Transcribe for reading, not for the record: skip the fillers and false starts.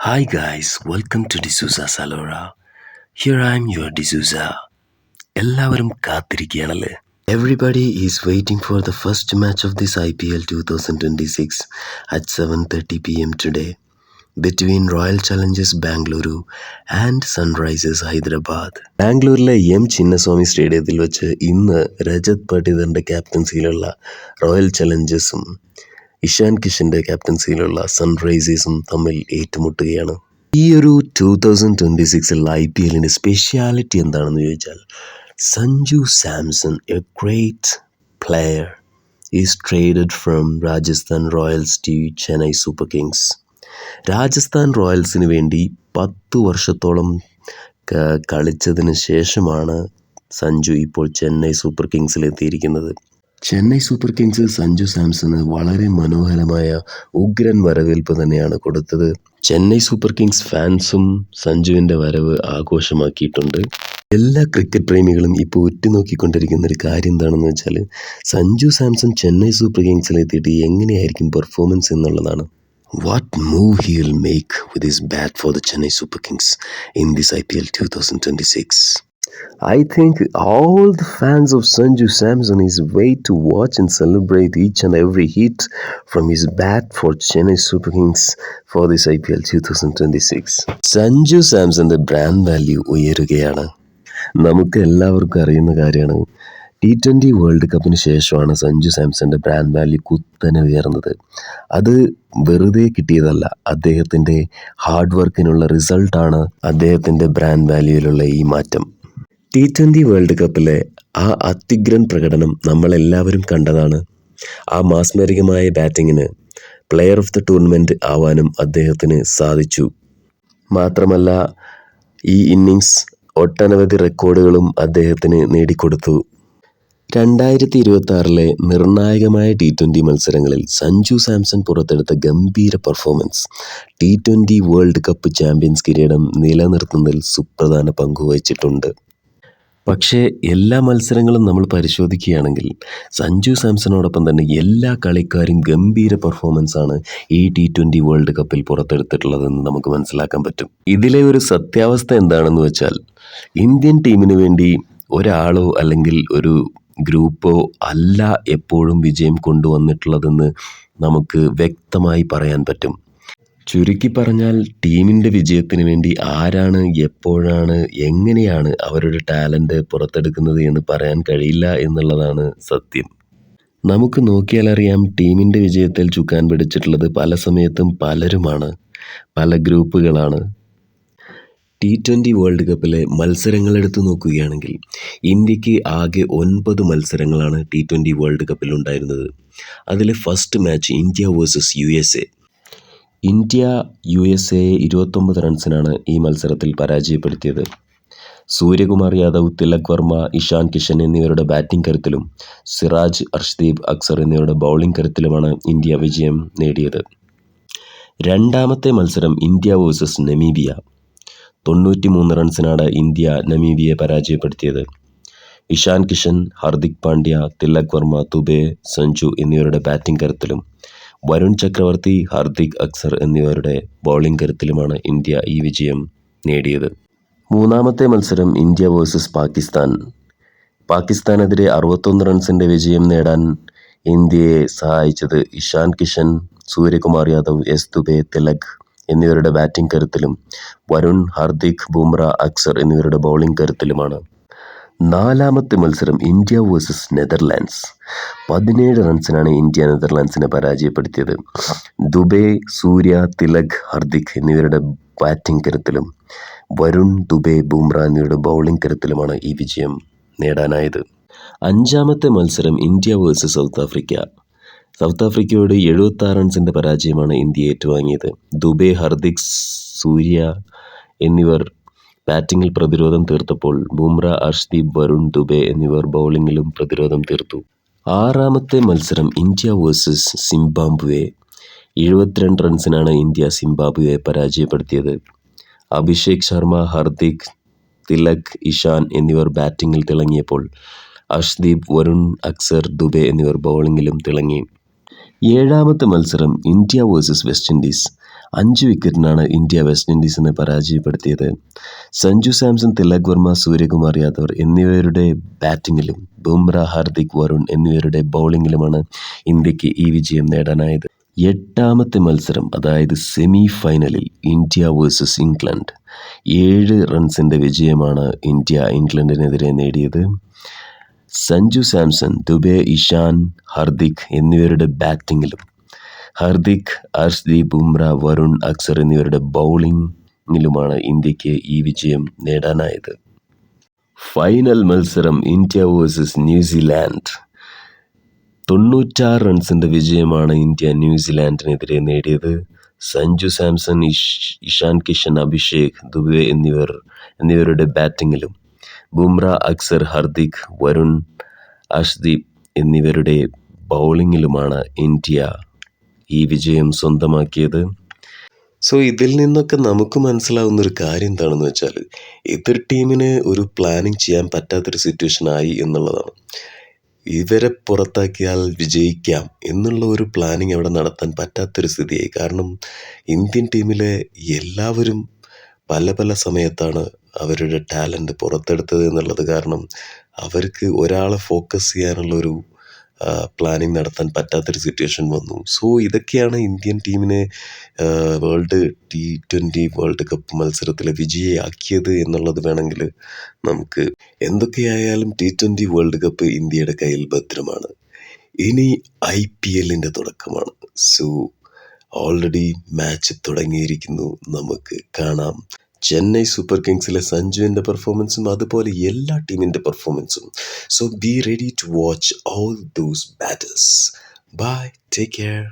Hi guys, welcome to D'Souza Salora. Here I am your D'Souza. എല്ലാവരും കാത്തിരിക്കുകയാണല്ലേ. Everybody is waiting for the first match of this IPL 2026 at 7:30 p.m. today between Royal Challengers Bangalore and Sunrisers Hyderabad. ബാംഗ്ലൂരിലെ ചിന്നസ്വാമി സ്റ്റേഡിയത്തിൽ വെച്ച് ഇന്ന് രജത് പട്ടിദറിന്റെ ക്യാപ്റ്റൻസിയിലുള്ള Royal ചലഞ്ചേഴ്സും ഇഷാൻ കിഷന്റെ ക്യാപ്റ്റൻസിയിലുള്ള സൺറൈസേഴ്സും തമ്മിൽ ഏറ്റുമുട്ടുകയാണ്. ഈ ഒരു 2026 IPLന്റെ സ്പെഷ്യാലിറ്റി എന്താണെന്ന് ചോദിച്ചാൽ, Sanju Samson, a great player, is traded from Rajasthan Royals to Chennai Super Kings. Rajasthan റോയൽസിന് വേണ്ടി 10 വർഷത്തോളം കളിച്ചതിന് ശേഷമാണ് സഞ്ജു ഇപ്പോൾ ചെന്നൈ സൂപ്പർ കിങ്സിൽ എത്തിയിരിക്കുന്നത്. Chennai Super Kings Sanju Samson വളരെ മനോഹരമായ ഉഗ്രൻ വരവേൽപ്പ് തന്നെയാണ് കൊടുത്തത്. ചെന്നൈ സൂപ്പർ കിങ്സ് ഫാൻസും സഞ്ജുവിൻ്റെ വരവ് ആഘോഷമാക്കിയിട്ടുണ്ട്. എല്ലാ ക്രിക്കറ്റ് പ്രേമികളും ഇപ്പോൾ ഉറ്റുനോക്കിക്കൊണ്ടിരിക്കുന്ന ഒരു കാര്യം എന്താണെന്ന് വെച്ചാൽ, സഞ്ജു സാംസൺ ചെന്നൈ സൂപ്പർ കിങ്സിലെത്തിയിട്ട് എങ്ങനെയായിരിക്കും പെർഫോമൻസ് എന്നുള്ളതാണ്. What move he will make with his bat for the Chennai Super Kings in this IPL 2026? I think all the fans of Sanju Samson is wait to watch and celebrate each and every hit from his bat for Chennai Super Kings for this IPL 2026. Sanju സാംസന്റെ brand value ഉയരുകയാണ്. നമുക്ക് എല്ലാവർക്കും അറിയുന്ന കാര്യമാണ്. T20 world കപ്പിന് ശേഷമാണ് സഞ്ജു സാംസന്റെ brand value കുത്തനെ ഉയർന്നത്. അത് വെറുതെ കിട്ടിയതല്ല, അദ്ദേഹത്തിൻ്റെ ഹാർഡ് വർക്കിനുള്ള റിസൾട്ടാണ് അദ്ദേഹത്തിൻ്റെ ബ്രാൻഡ് വാല്യൂയിലുള്ള ഈ മാറ്റം. T20 വേൾഡ് കപ്പിലെ ആ അത്യുഗ്രൻ പ്രകടനം നമ്മളെല്ലാവരും കണ്ടതാണ്. ആ മാസ്മരികമായ ബാറ്റിങ്ങിന് പ്ലെയർ ഓഫ് ദ ടൂർണമെൻറ്റ് ആവാനും അദ്ദേഹത്തിന് സാധിച്ചു. മാത്രമല്ല, ഈ ഇന്നിങ്സ് ഒട്ടനവധി റെക്കോർഡുകളും അദ്ദേഹത്തിന് നേടിക്കൊടുത്തു. 2026 നിർണായകമായ T20 മത്സരങ്ങളിൽ സഞ്ജു സാംസൺ പുറത്തെടുത്ത ഗംഭീര performance T20 world cup champions കിരീടം നിലനിർത്തുന്നതിൽ സുപ്രധാന പങ്കുവഹിച്ചിട്ടുണ്ട്. പക്ഷേ എല്ലാ മത്സരങ്ങളും നമ്മൾ പരിശോധിക്കുകയാണെങ്കിൽ സഞ്ജു സാംസണോടൊപ്പം തന്നെ എല്ലാ കളിക്കാരും ഗംഭീര പെർഫോമൻസാണ് ഈ T20 വേൾഡ് കപ്പിൽ പുറത്തെടുത്തിട്ടുള്ളതെന്ന് നമുക്ക് മനസ്സിലാക്കാൻ പറ്റും. ഇതിലെ ഒരു സത്യാവസ്ഥ എന്താണെന്ന് വെച്ചാൽ, ഇന്ത്യൻ ടീമിന് വേണ്ടി ഒരാളോ അല്ലെങ്കിൽ ഒരു ഗ്രൂപ്പോ അല്ല എപ്പോഴും വിജയം കൊണ്ടുവന്നിട്ടുള്ളതെന്ന് നമുക്ക് വ്യക്തമായി പറയാൻ പറ്റും. ചുരുക്കി പറഞ്ഞാൽ, ടീമിൻ്റെ വിജയത്തിന് വേണ്ടി ആരാണ്, എപ്പോഴാണ്, എങ്ങനെയാണ് അവരുടെ ടാലൻ്റ് പുറത്തെടുക്കുന്നത് എന്ന് പറയാൻ കഴിയില്ല എന്നുള്ളതാണ് സത്യം. നമുക്ക് നോക്കിയാലറിയാം, ടീമിൻ്റെ വിജയത്തിൽ ചുക്കാൻ പിടിച്ചിട്ടുള്ളത് പല സമയത്തും പലരുമാണ്, പല ഗ്രൂപ്പുകളാണ്. T20 വേൾഡ് കപ്പിലെ മത്സരങ്ങൾ എടുത്തു നോക്കുകയാണെങ്കിൽ ഇന്ത്യക്ക് ആകെ 9 മത്സരങ്ങളാണ് T20 വേൾഡ് കപ്പിൽ ഉണ്ടായിരുന്നത്. അതിലെ first match India versus USA. India USA 29 റൺസിനാണ് ഈ മത്സരത്തിൽ പരാജയപ്പെടുത്തിയത്. സൂര്യകുമാർ യാദവ്, തിലക് വർമ്മ, ഇഷാൻ കിഷൻ എന്നിവരുടെ ബാറ്റിംഗ് കരുത്തിലും സിറാജ്, അർഷ്ദീപ്, അക്സർ എന്നിവരുടെ ബൗളിംഗ് കരുത്തിലുമാണ് ഇന്ത്യ വിജയം നേടിയത്. രണ്ടാമത്തെ മത്സരം ഇന്ത്യ വേഴ്സസ് നമീബിയ. 93 റൺസിനാണ് ഇന്ത്യ നമീബിയയെ പരാജയപ്പെടുത്തിയത്. ഇഷാൻ കിഷൻ, ഹാർദിക് പാണ്ഡ്യ, തിലക് വർമ്മ, ദുബെ, സഞ്ജു എന്നിവരുടെ ബാറ്റിംഗ് കരുത്തിലും വരുൺ ചക്രവർത്തി, ഹാർദിക്, അക്സർ എന്നിവരുടെ ബൗളിംഗ് കരുത്തിലുമാണ് ഇന്ത്യ ഈ വിജയം നേടിയത്. മൂന്നാമത്തെ മത്സരം ഇന്ത്യ വേഴ്സസ് പാകിസ്ഥാൻ. പാകിസ്ഥാനെതിരെ 61 റൺസിൻ്റെ വിജയം നേടാൻ ഇന്ത്യയെ സഹായിച്ചത് ഇഷാൻ കിഷൻ, സൂര്യകുമാർ യാദവ്, എസ് ദുബെ, തിലക് എന്നിവരുടെ ബാറ്റിംഗ് കരുത്തിലും വരുൺ, ഹാർദിക്, ബുംറ, അക്സർ എന്നിവരുടെ ബൗളിംഗ് കരുത്തിലുമാണ്. നാലാമത്തെ മത്സരം ഇന്ത്യ വേഴ്സസ് നെതർലാൻഡ്സ്. 17 റൺസിനാണ് ഇന്ത്യ നെതർലാൻഡ്സിനെ പരാജയപ്പെടുത്തിയത്. ദുബെ, സൂര്യ, തിലക്, ഹാർദിക് എന്നിവരുടെ ബാറ്റിംഗ് കരുത്തിലും വരുൺ, ദുബെ, ബുംറ എന്നിവരുടെ ബൗളിംഗ് കരുത്തിലുമാണ് ഈ വിജയം നേടാനായത്. അഞ്ചാമത്തെ മത്സരം India versus South Africa. South ആഫ്രിക്കയോട് 76 റൺസിൻ്റെ പരാജയമാണ് ഇന്ത്യ ഏറ്റുവാങ്ങിയത്. ദുബെ, ഹാർദിക്, സൂര്യ എന്നിവർ ബാറ്റിങ്ങിൽ പ്രതിരോധം തീർത്തപ്പോൾ ബുംറ, അർഷ്ദീപ്, വരുൺ, ദുബെ എന്നിവർ ബൗളിങ്ങിലും പ്രതിരോധം തീർത്തു. ആറാമത്തെ മത്സരം ഇന്ത്യ വേഴ്സസ് സിംബാബ്വെ. 72 റൺസിനാണ് ഇന്ത്യ സിംബാബ്വെയെ പരാജയപ്പെടുത്തിയത്. അഭിഷേക് ശർമ്മ, ഹാർദിക്, തിലക്, ഇഷാൻ എന്നിവർ ബാറ്റിങ്ങിൽ തിളങ്ങിയപ്പോൾ അർഷ്ദീപ്, വരുൺ, അക്സർ, ദുബെ എന്നിവർ ബൗളിങ്ങിലും തിളങ്ങി. ഏഴാമത്തെ മത്സരം ഇന്ത്യ വേഴ്സസ് വെസ്റ്റ് ഇൻഡീസ്. 5 വിക്കറ്റിനാണ് ഇന്ത്യ വെസ്റ്റ് ഇൻഡീസിനെ പരാജയപ്പെടുത്തിയത്. സഞ്ജു സാംസൺ, തിലക് വർമ്മ, സൂര്യകുമാർ യാദവ് എന്നിവരുടെ ബാറ്റിങ്ങിലും ബുംറ, ഹാർദിക്, വരുൺ എന്നിവരുടെ ബൗളിങ്ങിലുമാണ് ഇന്ത്യക്ക് ഈ വിജയം നേടാനായത്. 8ാമത്തെ മത്സരം, അതായത് സെമി ഫൈനലിൽ ഇന്ത്യ വേഴ്സസ് ഇംഗ്ലണ്ട്. 7 റൺസിൻ്റെ വിജയമാണ് ഇന്ത്യ ഇംഗ്ലണ്ടിനെതിരെ നേടിയത്. സഞ്ജു സാംസൺ, ദുബെ, ഇഷാൻ, ഹാർദിക് എന്നിവരുടെ ബാറ്റിങ്ങിലും ഹാർദിക്, അർഷ്ദീപ്, ബുംറ, വരുൺ, അക്സർ എന്നിവരുടെ ബൗളിങ്ങിലുമാണ് ഇന്ത്യക്ക് ഈ വിജയം നേടാനായത്. ഫൈനൽ മത്സരം ഇന്ത്യ വേഴ്സസ് ന്യൂസിലാൻഡ്. 96 റൺസിൻ്റെ വിജയമാണ് ഇന്ത്യ ന്യൂസിലാൻഡിനെതിരെ നേടിയത്. സഞ്ജു സാംസൺ, ഇഷാൻ കിഷൻ, അഭിഷേക്, ദുബെ എന്നിവരുടെ ബാറ്റിങ്ങിലും ബുംറ, അക്സർ, ഹാർദിക്, വരുൺ, അർഷ്ദീപ് എന്നിവരുടെ ബൗളിങ്ങിലുമാണ് ഇന്ത്യ ഈ വിജയം സ്വന്തമാക്കിയത്. സോ ഇതിൽ നിന്നൊക്കെ നമുക്ക് മനസ്സിലാവുന്നൊരു കാര്യം എന്താണെന്ന് വെച്ചാൽ, എതിർ ടീമിന് ഒരു പ്ലാനിങ് ചെയ്യാൻ പറ്റാത്തൊരു സിറ്റുവേഷൻ ആയി എന്നുള്ളതാണ്. ഇവരെ പുറത്താക്കിയാൽ വിജയിക്കാം എന്നുള്ള ഒരു പ്ലാനിങ് അവിടെ നടത്താൻ പറ്റാത്തൊരു സ്ഥിതിയായി. കാരണം ഇന്ത്യൻ ടീമിലെ എല്ലാവരും പല പല സമയത്താണ് അവരുടെ ടാലൻറ്റ് പുറത്തെടുത്തത് എന്നുള്ളത് കാരണം അവർക്ക് ഒരാളെ ഫോക്കസ് ചെയ്യാനുള്ളൊരു പ്ലാനിങ് നടത്താൻ പറ്റാത്തൊരു സിറ്റുവേഷൻ വന്നു. സോ ഇതൊക്കെയാണ് ഇന്ത്യൻ ടീമിനെ വേൾഡ് T20 വേൾഡ് കപ്പ് മത്സരത്തിലെ വിജയിയാക്കിയത് എന്നുള്ളത് വേണമെങ്കിൽ നമുക്ക്. എന്തൊക്കെയായാലും T20 വേൾഡ് കപ്പ് ഇന്ത്യയുടെ കയ്യിൽ ഭദ്രമാണ്. ഇനി IPLൻ്റെ തുടക്കമാണ്. സോ ഓൾറെഡി മാച്ച് തുടങ്ങിയിരിക്കുന്നു. നമുക്ക് കാണാം ചെന്നൈ സൂപ്പർ കിങ്സിലെ സഞ്ജുവിൻ്റെ പെർഫോമൻസും അതുപോലെ എല്ലാ ടീമിൻ്റെ പെർഫോമൻസും. So be ready to watch all those batters. Bye, take care.